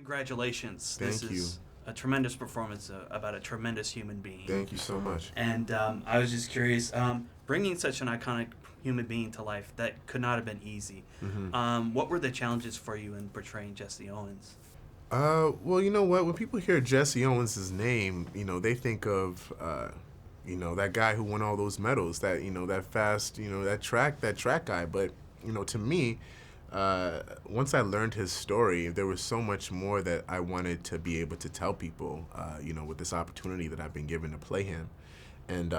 congratulations. Thank This you. is a tremendous performance about a tremendous human being. Thank you so much. And I was just curious, bringing such an iconic human being to life, that could not have been easy. What were the challenges for you in portraying Jesse Owens? Well, you know what? When people hear Jesse Owens' name, they think of, that guy who won all those medals, that, that fast, that track guy. But, to me, once I learned his story, there was so much more that I wanted to be able to tell people, with this opportunity that I've been given to play him. And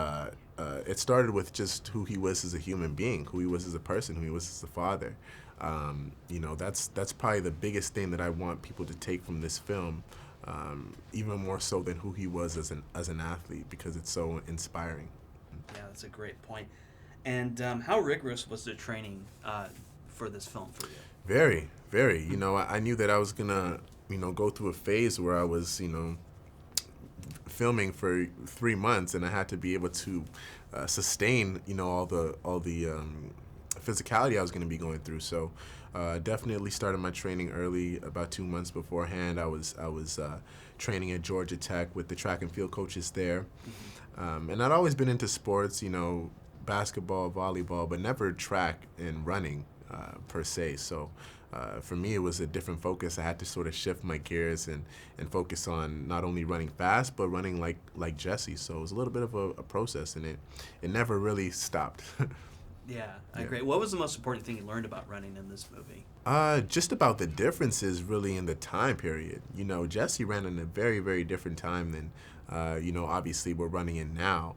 it started with just who he was as a human being, who he was as a person, who he was as a father. That's probably the biggest thing that I want people to take from this film, even more so than who he was as an athlete, because it's so inspiring. Yeah, that's a great point. And how rigorous was the training for this film for you? Very, very. I knew that I was gonna, go through a phase where I was, filming for 3 months, and I had to be able to sustain, all the physicality I was going to be going through. So definitely started my training early. About 2 months beforehand, I was training at Georgia Tech with the track and field coaches there. And I'd always been into sports, basketball, volleyball, but never track and running per se. So for me, it was a different focus. I had to sort of shift my gears and focus on not only running fast, but running like Jesse. So it was a little bit of a process, and it never really stopped. Yeah, I agree. What was the most important thing you learned about running in this movie? Just about the differences really in the time period. Jesse ran in a very, very different time than, obviously we're running in now.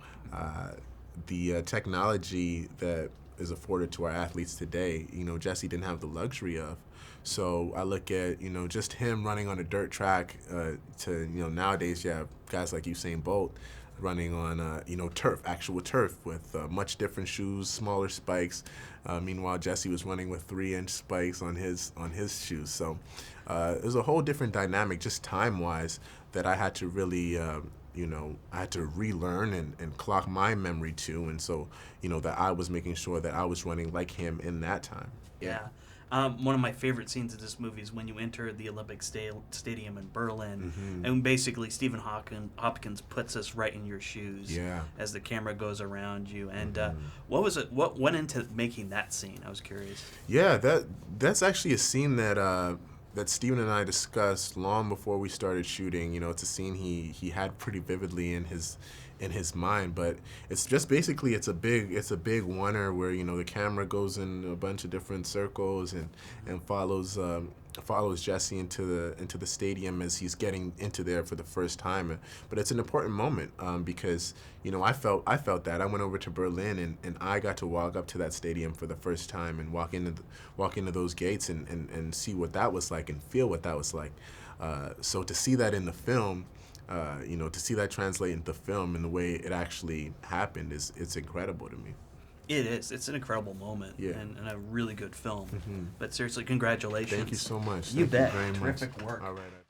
The technology that is afforded to our athletes today, Jesse didn't have the luxury of. So I look at, just him running on a dirt track to, nowadays you have guys like Usain Bolt running on, turf, actual turf with much different shoes, smaller spikes. Meanwhile, Jesse was running with 3-inch spikes on his shoes. So it was a whole different dynamic, just time-wise, that I had to really, I had to relearn and clock my memory to. And so, that I was making sure that I was running like him in that time. Yeah. One of my favorite scenes of this movie is when you enter the Olympic Stadium in Berlin, and basically Stephen Hopkins puts us right in your shoes as the camera goes around you. And what went into making that scene? I was curious. Yeah, that's actually a scene that Stephen and I discussed long before we started shooting. It's a scene he had pretty vividly in his mind, but it's just basically it's a big oneer where the camera goes in a bunch of different circles and follows Jesse into the stadium as he's getting into there for the first time. But it's an important moment because I felt that I went over to Berlin and I got to walk up to that stadium for the first time and walk into those gates and see what that was like and feel what that was like. So to see that in the film, to see that translate into film and the way it actually happened it's incredible to me. It is. It's an incredible moment and a really good film. But seriously, congratulations. Thank you so much. You Thank bet. you very Terrific much. work. All right.